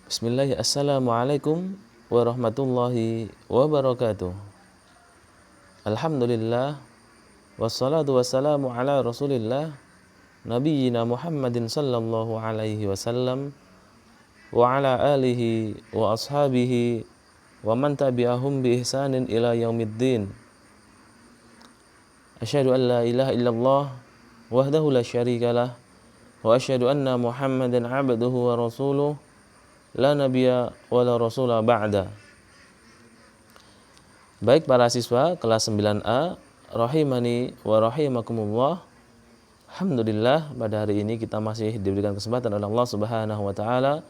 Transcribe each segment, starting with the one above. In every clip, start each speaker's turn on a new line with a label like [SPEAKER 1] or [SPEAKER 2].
[SPEAKER 1] Bismillahirrahmanirrahim. Assalamualaikum warahmatullahi wabarakatuh. Alhamdulillah wassalatu wassalamu ala Rasulillah nabiyyina Muhammadin sallallahu alaihi wasallam wa ala alihi wa ashabihi wa man tabi'ahum bi ihsanin ila yaumiddin. Asyhadu an la ilaha illallah wahdahu la syarikalah wa asyhadu anna Muhammadan 'abduhu wa rasuluh la nabiyya wa la rasula ba'da. Baik para siswa kelas 9A rahimani wa rahimakumullah. Alhamdulillah pada hari ini kita masih diberikan kesempatan oleh Allah Subhanahu wa taala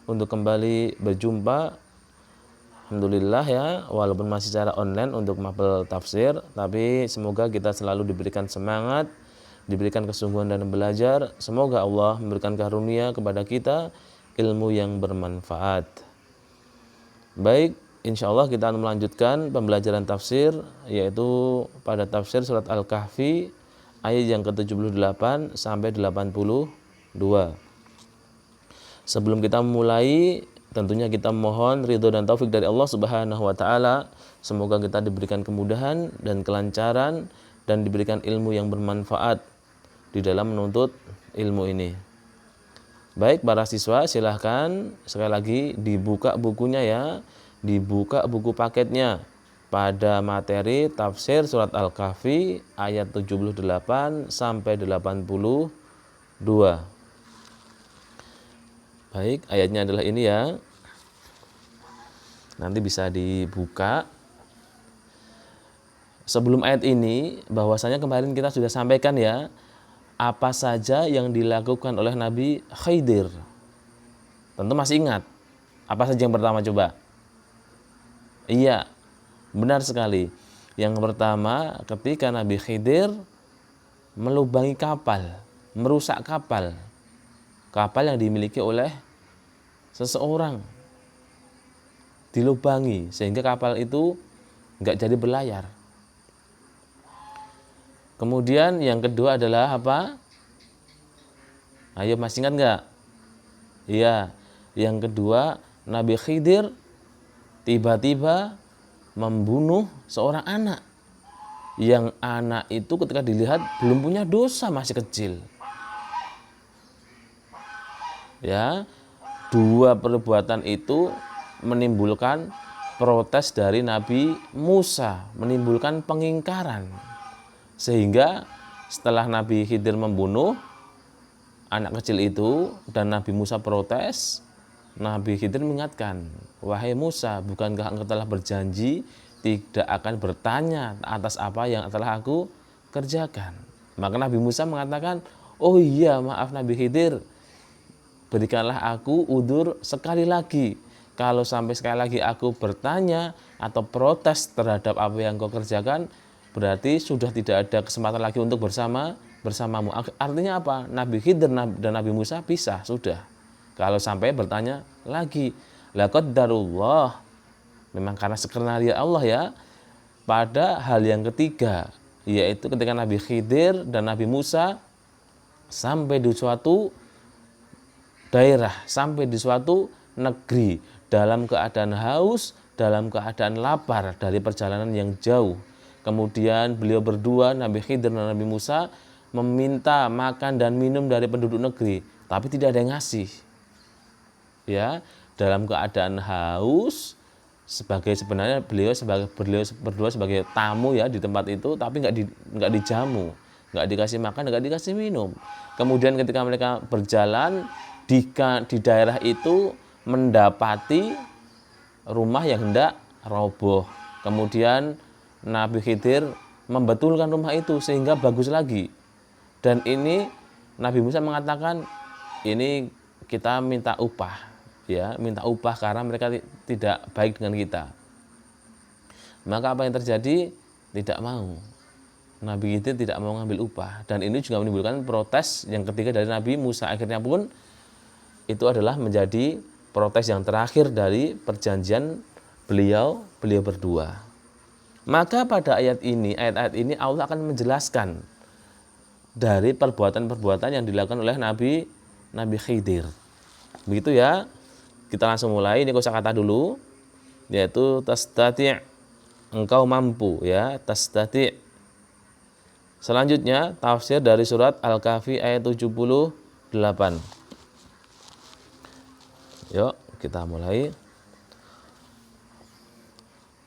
[SPEAKER 1] untuk kembali berjumpa. Alhamdulillah ya, walaupun masih secara online untuk mapel tafsir, tapi semoga kita selalu diberikan semangat, diberikan kesungguhan dalam belajar. Semoga Allah memberikan karunia kepada kita ilmu yang bermanfaat. Baik, insya Allah kita akan melanjutkan pembelajaran tafsir, yaitu pada tafsir surat Al-Kahfi ayat yang ke-78 sampai 82. Sebelum kita memulai, tentunya kita mohon ridho dan taufik dari Allah Subhanahu wa taala. Semoga kita diberikan kemudahan dan kelancaran dan diberikan ilmu yang bermanfaat di dalam menuntut ilmu ini. Baik para siswa, silahkan sekali lagi dibuka bukunya ya, dibuka buku paketnya pada materi tafsir surat Al-Kahfi ayat 78 sampai 82. Baik, ayatnya adalah ini ya. Nanti bisa dibuka. Sebelum ayat ini, bahwasanya kemarin kita sudah sampaikan ya, apa saja yang dilakukan oleh Nabi Khidir. Tentu masih ingat. Apa saja yang pertama coba? Iya, benar sekali. Yang pertama, ketika Nabi Khidir melubangi kapal, merusak kapal yang dimiliki oleh seseorang, dilubangi sehingga kapal itu nggak jadi berlayar. Kemudian yang kedua adalah apa? Ayo masih ingat nggak? Iya, yang kedua Nabi Khidir tiba-tiba membunuh seorang anak. Yang anak itu ketika dilihat belum punya dosa, masih kecil. Ya, dua perbuatan itu menimbulkan protes dari Nabi Musa, menimbulkan pengingkaran. Sehingga setelah Nabi Khidir membunuh anak kecil itu dan Nabi Musa protes, Nabi Khidir mengingatkan, wahai Musa, bukankah engkau telah berjanji tidak akan bertanya atas apa yang telah aku kerjakan? Maka Nabi Musa mengatakan, oh iya, maaf Nabi Khidir, berikanlah aku udzur sekali lagi. Kalau sampai sekali lagi aku bertanya atau protes terhadap apa yang kau kerjakan, berarti sudah tidak ada kesempatan lagi untuk bersamamu. Artinya apa? Nabi Khidir dan Nabi Musa pisah sudah. Kalau sampai bertanya lagi, laqad darullah, memang karena skenario Allah ya. Pada hal yang ketiga, yaitu ketika Nabi Khidir dan Nabi Musa sampai di suatu daerah, sampai di suatu negeri dalam keadaan haus, dalam keadaan lapar dari perjalanan yang jauh. Kemudian beliau berdua, Nabi Khidir dan Nabi Musa, meminta makan dan minum dari penduduk negeri, tapi tidak ada yang ngasih. Ya, dalam keadaan haus, sebenarnya beliau berdua sebagai tamu ya di tempat itu, tapi nggak dijamu, nggak dikasih makan, nggak dikasih minum. Kemudian ketika mereka berjalan di daerah itu mendapati rumah yang hendak roboh. Kemudian Nabi Khidir membetulkan rumah itu sehingga bagus lagi. Dan ini Nabi Musa mengatakan, ini kita minta upah, ya, minta upah karena mereka tidak baik dengan kita. Maka apa yang terjadi? Tidak mau. Nabi Khidir tidak mau ngambil upah, dan ini juga menimbulkan protes yang ketiga dari Nabi Musa. Akhirnya pun itu adalah menjadi protes yang terakhir dari perjanjian beliau berdua. Maka pada ayat-ayat ini Allah akan menjelaskan dari perbuatan-perbuatan yang dilakukan oleh Nabi Khidir. Begitu ya. Kita langsung mulai, ini kosakata dulu, yaitu tastati', engkau mampu, ya, tastati'. Selanjutnya tafsir dari surat Al-Kahfi ayat 78. Yuk, kita mulai.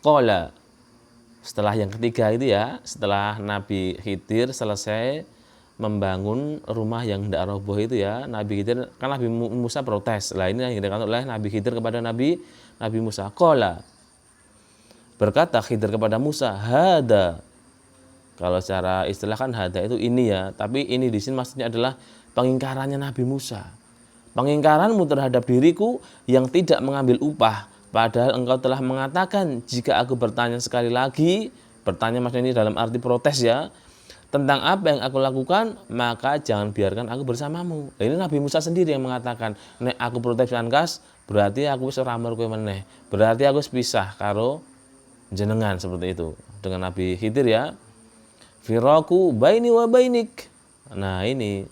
[SPEAKER 1] Qala, setelah yang ketiga itu ya, setelah Nabi Khidir selesai membangun rumah yang tidak roboh itu ya, Nabi Khidir, kan Nabi Musa protes. Lah ini yang dikatakan oleh Nabi Khidir kepada Nabi Musa. Qala, berkata Khidir kepada Musa, hada. Kalau secara istilah kan hada itu ini ya, tapi ini di sini maksudnya adalah pengingkarannya Nabi Musa. Pengingkaranmu terhadap diriku yang tidak mengambil upah, padahal engkau telah mengatakan jika aku bertanya sekali lagi, bertanya maksudnya ini dalam arti protes ya, tentang apa yang aku lakukan, maka jangan biarkan aku bersamamu. Ini Nabi Musa sendiri yang mengatakan, nek aku protes kas, berarti aku wis ora kowe meneh. Berarti aku wis pisah karo jenengan, seperti itu. Dengan Nabi Khidir ya. Firaku baini wa bainik. Nah, ini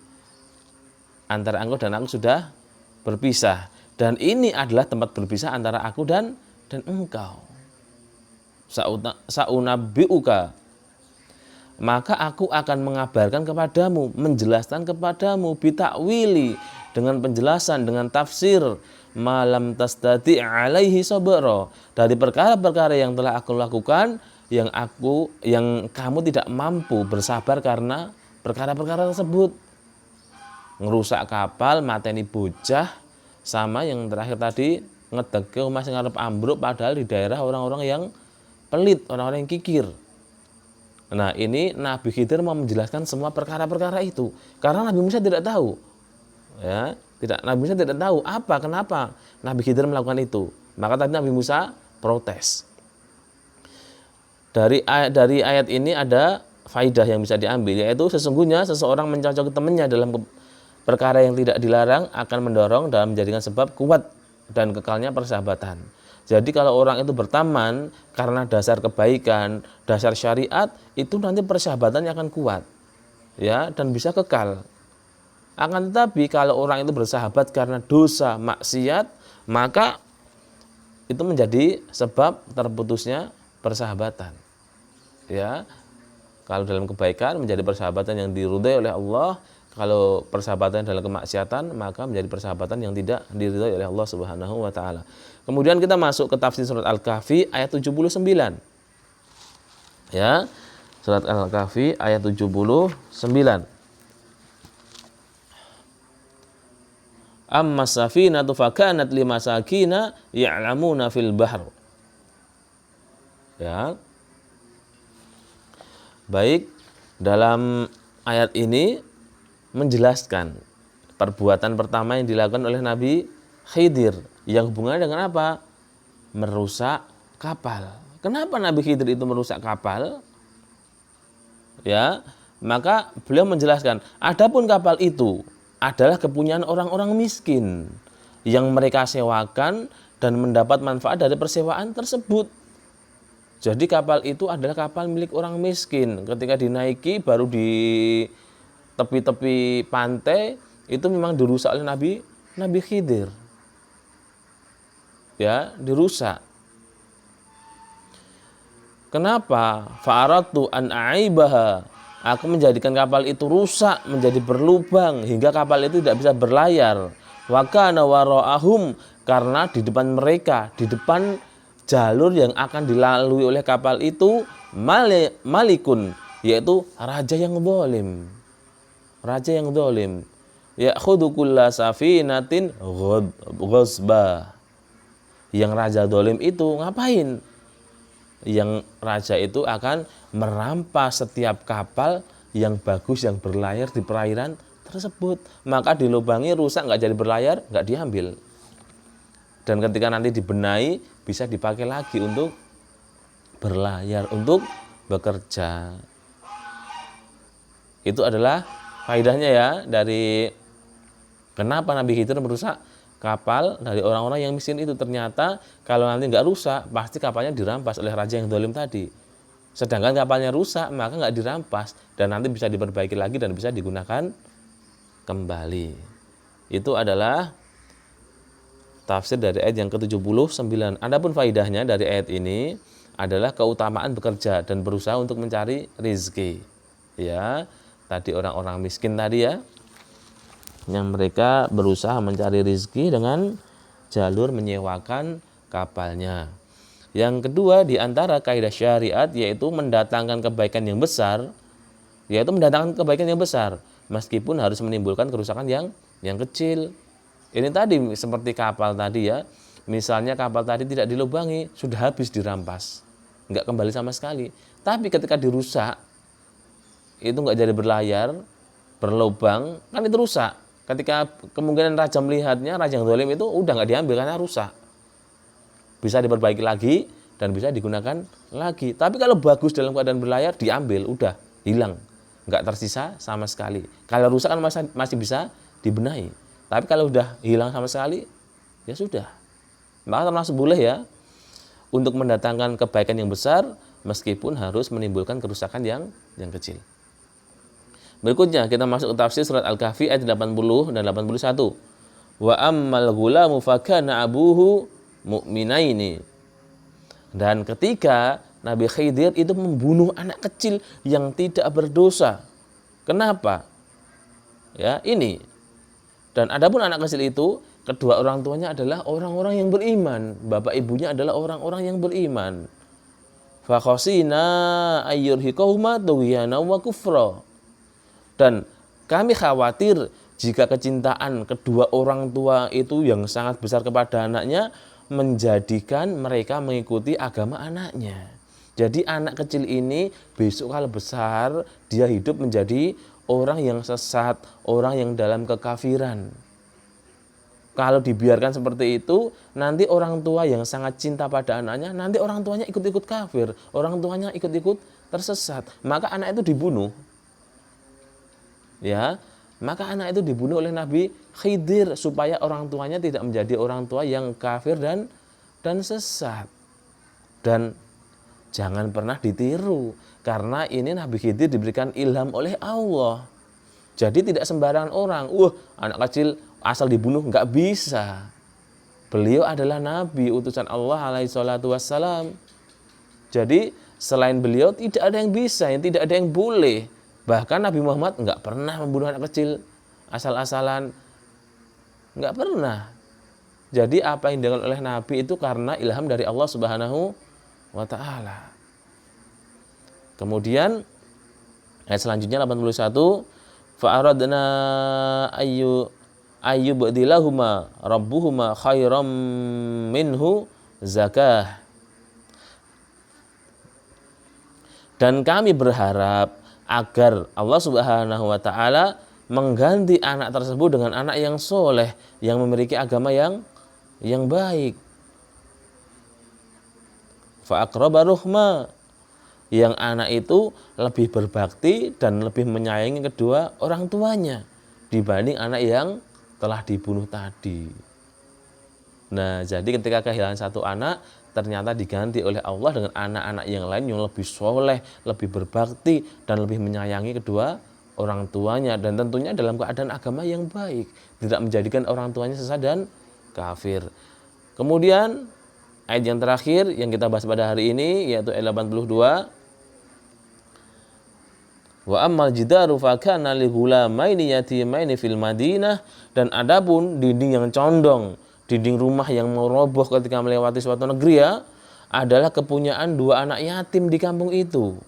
[SPEAKER 1] antara engkau dan aku sudah berpisah, dan ini adalah tempat berpisah antara aku dan engkau. Saunabbiuka, maka aku akan mengabarkan kepadamu, menjelaskan kepadamu bitakwili, dengan penjelasan, dengan tafsir, malam tastati alaihi sabra, dari perkara-perkara yang telah aku lakukan, yang kamu tidak mampu bersabar karena perkara-perkara tersebut. Ngerusak kapal, mateni bocah, sama yang terakhir tadi ngedeke omah sing arep ambruk padahal di daerah orang-orang yang pelit, orang-orang yang kikir. Nah, ini Nabi Khidir mau menjelaskan semua perkara-perkara itu karena Nabi Musa tidak tahu. Ya, Nabi Musa tidak tahu kenapa Nabi Khidir melakukan itu. Maka tadi Nabi Musa protes. Dari ayat ini ada faidah yang bisa diambil, yaitu sesungguhnya seseorang mencocoki temannya dalam perkara yang tidak dilarang akan mendorong dalam menjadikan sebab kuat dan kekalnya persahabatan. Jadi kalau orang itu berteman karena dasar kebaikan, dasar syariat, itu nanti persahabatannya akan kuat, ya, dan bisa kekal. Akan tetapi kalau orang itu bersahabat karena dosa, maksiat, maka itu menjadi sebab terputusnya persahabatan. Ya, kalau dalam kebaikan menjadi persahabatan yang diridhai oleh Allah. Kalau persahabatan dalam kemaksiatan, maka menjadi persahabatan yang tidak diridhai oleh Allah Subhanahu wa taala. Kemudian kita masuk ke tafsir surat Al-Kahfi ayat 79. Ya. Surat Al-Kahfi ayat 79. Amma safinatu fakanat limasakina ya'lamuna fil bahr. Ya. Baik, dalam ayat ini menjelaskan perbuatan pertama yang dilakukan oleh Nabi Khidir yang hubungannya dengan apa? Merusak kapal. Kenapa Nabi Khidir itu merusak kapal? Ya, maka beliau menjelaskan, adapun kapal itu adalah kepunyaan orang-orang miskin yang mereka sewakan dan mendapat manfaat dari persewaan tersebut. Jadi kapal itu adalah kapal milik orang miskin. Ketika dinaiki baru di tepi-tepi pantai itu memang dirusak oleh Nabi Khidir. Ya, dirusak. Kenapa? Fa'aratu an aibaha. Aku menjadikan kapal itu rusak, menjadi berlubang hingga kapal itu tidak bisa berlayar. Wa kana wara'ahum, karena di depan mereka, di depan jalur yang akan dilalui oleh kapal itu malikun, yaitu raja yang zalim. Raja yang zalim. Ya'khudhu kulla safinatin ghasba. Yang raja zalim itu ngapain? Yang raja itu akan merampas setiap kapal yang bagus yang berlayar di perairan tersebut. Maka dilubangi, rusak, nggak jadi berlayar, nggak diambil. Dan ketika nanti dibenahi bisa dipakai lagi untuk berlayar, untuk bekerja. Itu adalah faedahnya ya dari kenapa Nabi Khidir merusak kapal dari orang-orang yang miskin itu. Ternyata kalau nanti nggak rusak, pasti kapalnya dirampas oleh raja yang zalim tadi. Sedangkan kapalnya rusak, maka nggak dirampas dan nanti bisa diperbaiki lagi dan bisa digunakan kembali. Itu adalah tafsir dari ayat yang ke-79. Adapun faidahnya dari ayat ini adalah keutamaan bekerja dan berusaha untuk mencari rizki. Ya, tadi orang-orang miskin tadi ya, yang mereka berusaha mencari rizki dengan jalur menyewakan kapalnya. Yang kedua di antara kaidah syariat yaitu mendatangkan kebaikan yang besar, yaitu mendatangkan kebaikan yang besar meskipun harus menimbulkan kerusakan yang kecil. Ini tadi seperti kapal tadi ya. Misalnya kapal tadi tidak dilubangi, sudah habis dirampas, nggak kembali sama sekali. Tapi ketika dirusak, itu nggak jadi berlayar, berlubang, kan itu rusak. Ketika kemungkinan raja melihatnya, raja yang zalim itu udah nggak diambil karena rusak. Bisa diperbaiki lagi dan bisa digunakan lagi. Tapi kalau bagus dalam keadaan berlayar, diambil, udah hilang, nggak tersisa sama sekali. Kalau rusak kan masih bisa dibenahi. Tapi kalau udah hilang sama sekali, ya sudah. Maka termasuk boleh ya untuk mendatangkan kebaikan yang besar meskipun harus menimbulkan kerusakan yang kecil. Berikutnya kita masuk ke tafsir surat Al-Kahfi ayat 80 dan 81. Wa ammal ghulamu fakana abuhu mu'minaini. Dan ketika Nabi Khidir itu membunuh anak kecil yang tidak berdosa. Kenapa? Ya, ini. Dan adapun anak kecil itu, kedua orang tuanya adalah orang-orang yang beriman. Bapak ibunya adalah orang-orang yang beriman. Fa khasina ayyurhiqahuma tughyana wa kufra. Dan kami khawatir jika kecintaan kedua orang tua itu yang sangat besar kepada anaknya menjadikan mereka mengikuti agama anaknya. Jadi anak kecil ini besok kalau besar dia hidup menjadi orang yang sesat, orang yang dalam kekafiran. Kalau dibiarkan seperti itu, nanti orang tua yang sangat cinta pada anaknya, nanti orang tuanya ikut-ikut kafir, orang tuanya ikut-ikut tersesat. Maka anak itu dibunuh. Ya, maka anak itu dibunuh oleh Nabi Khidir supaya orang tuanya tidak menjadi orang tua yang kafir dan sesat. Dan jangan pernah ditiru karena ini Nabi Khidir diberikan ilham oleh Allah. Jadi tidak sembarangan orang, anak kecil asal dibunuh, nggak bisa. Beliau adalah Nabi utusan Allah alaihi salatu wassalam. Jadi selain beliau tidak ada yang bisa, tidak ada yang boleh. Bahkan Nabi Muhammad nggak pernah membunuh anak kecil asal-asalan, nggak pernah. Jadi apa yang dilakukan oleh Nabi itu karena ilham dari Allah Subhanahu wa Ta'ala. Kemudian ayat selanjutnya 81, fa'aradna ayyubdilahuma rabbuhuma khairam minhu zakah. Dan kami berharap agar Allah Subhanahu wa Ta'ala mengganti anak tersebut dengan anak yang soleh, yang memiliki agama yang baik. Fa aqraba ruhma, yang anak itu lebih berbakti dan lebih menyayangi kedua orang tuanya dibanding anak yang telah dibunuh tadi. Nah, jadi ketika kehilangan satu anak, ternyata diganti oleh Allah dengan anak-anak yang lain yang lebih soleh, lebih berbakti, dan lebih menyayangi kedua orang tuanya. Dan tentunya dalam keadaan agama yang baik, tidak menjadikan orang tuanya sesat dan kafir. Kemudian ayat yang terakhir yang kita bahas pada hari ini yaitu ayat 82. Wa ammal jidaru fa kana li ghulamaini yatimaini fil Madinah, dan adapun dinding yang condong, dinding rumah yang mau roboh ketika melewati suatu negeri ya, adalah kepunyaan dua anak yatim di kampung itu.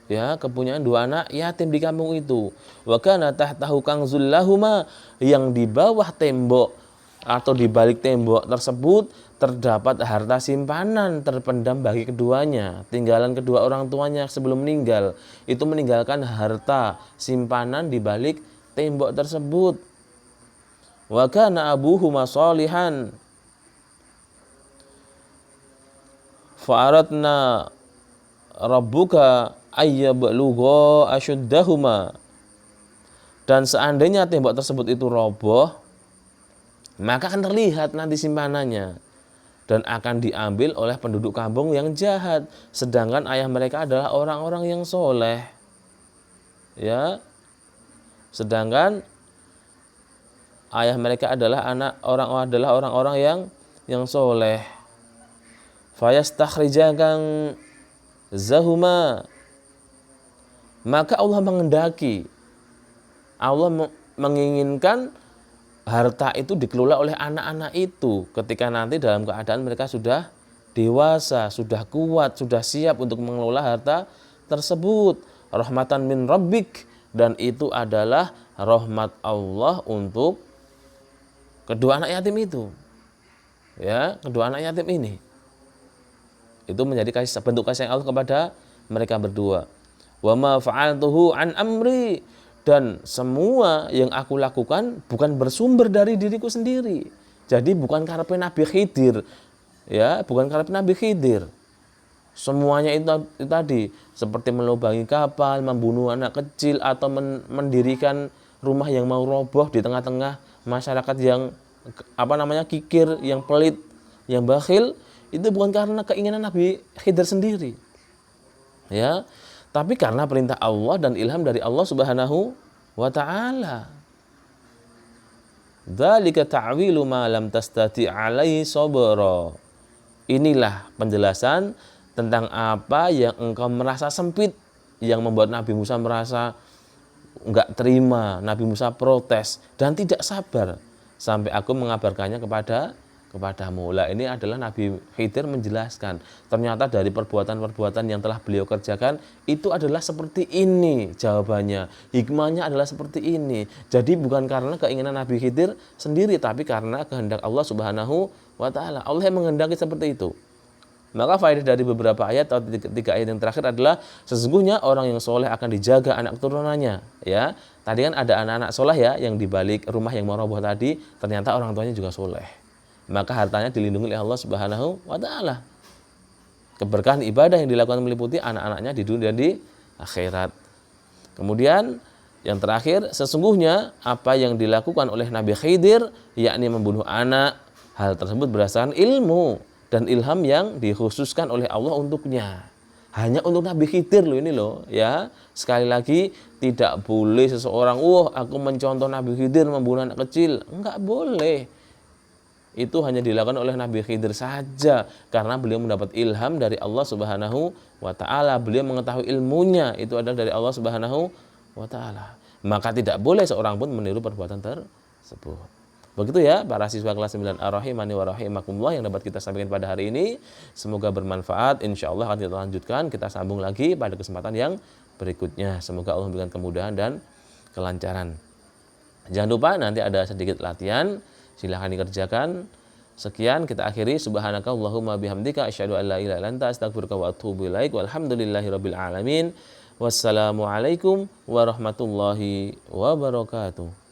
[SPEAKER 1] Ya, kepunyaan dua anak yatim di kampung itu. Wa kana tahtahu kanzul lahuma, yang di bawah tembok atau di balik tembok tersebut terdapat harta simpanan terpendam bagi keduanya. Tinggalan kedua orang tuanya sebelum meninggal, itu meninggalkan harta simpanan di balik tembok tersebut. Wa kana abuhuma sholihan fa aradna rabbuka ayyablugha ashuddahuma. Dan seandainya tembok tersebut itu roboh, maka akan terlihat nanti simpanannya dan akan diambil oleh penduduk kampung yang jahat, sedangkan ayah mereka adalah orang-orang yang soleh. Ya, sedangkan ayah mereka adalah orang-orang yang yang soleh. Fayastakhrijakan zahuma, maka Allah mengendaki, Allah menginginkan harta itu dikelola oleh anak-anak itu ketika nanti dalam keadaan mereka sudah dewasa, sudah kuat, sudah siap untuk mengelola harta tersebut. Rahmatan min rabbik, dan itu adalah rahmat Allah untuk kedua anak yatim itu. Ya, kedua anak yatim ini. Itu menjadi bentuk kasih Allah kepada mereka berdua. Wa ma fa'altuhu an amri, dan semua yang aku lakukan bukan bersumber dari diriku sendiri. Jadi bukan karepe Nabi Khidir. Ya, bukan karepe Nabi Khidir. Semuanya itu tadi, seperti melubangi kapal, membunuh anak kecil, atau mendirikan rumah yang mau roboh di tengah-tengah masyarakat yang kikir, yang pelit, yang bakhil. Itu bukan karena keinginan Nabi Khidir sendiri, ya, tapi karena perintah Allah dan ilham dari Allah Subhanahu wa ta'ala. Dzalika ta'wilu ma lam tastati' alaihi sabra. Inilah penjelasan tentang apa yang engkau merasa sempit, yang membuat Nabi Musa merasa enggak terima, Nabi Musa protes dan tidak sabar sampai aku mengabarkannya kepadamu. Lah, ini adalah Nabi Khidir menjelaskan ternyata dari perbuatan-perbuatan yang telah beliau kerjakan itu adalah seperti ini jawabannya, hikmahnya adalah seperti ini. Jadi bukan karena keinginan Nabi Khidir sendiri, tapi karena kehendak Allah Subhanahu wa ta'ala. Allah yang menghendaki seperti itu. Maka faedah dari beberapa ayat atau tiga ayat yang terakhir adalah sesungguhnya orang yang soleh akan dijaga anak keturunannya. Ya, tadi kan ada anak-anak soleh ya yang dibalik rumah yang mau roboh tadi, ternyata orang tuanya juga soleh. Maka hartanya dilindungi oleh Allah Subhanahu wa ta'ala. Keberkahan ibadah yang dilakukan meliputi anak-anaknya di dunia dan di akhirat. Kemudian yang terakhir, sesungguhnya apa yang dilakukan oleh Nabi Khidir, yakni membunuh anak, hal tersebut berdasarkan ilmu dan ilham yang dikhususkan oleh Allah untuknya. Hanya untuk Nabi Khidir loh ini loh, ya. Sekali lagi, tidak boleh seseorang, aku mencontoh Nabi Khidir membunuh anak kecil. Enggak boleh. Itu hanya dilakukan oleh Nabi Khidir saja karena beliau mendapat ilham dari Allah Subhanahu wa ta'ala. Beliau mengetahui ilmunya itu adalah dari Allah Subhanahu wa ta'ala. Maka tidak boleh seorang pun meniru perbuatan tersebut. Begitu ya para siswa kelas 9 ar-rahimani wa rahimakumullah yang dapat kita sampaikan pada hari ini. Semoga bermanfaat. Insyaallah akan kita lanjutkan, kita sambung lagi pada kesempatan yang berikutnya. Semoga Allah memberikan kemudahan dan kelancaran. Jangan lupa nanti ada sedikit latihan, silahkan dikerjakan. Sekian kita akhiri. Subhanakallahumma bihamdika asyhadu an la ilaha illa anta astaghfiruka wa atubu ilaik. Walhamdulillahirabbil alamin. Wassalamualaikum warahmatullahi wabarakatuh.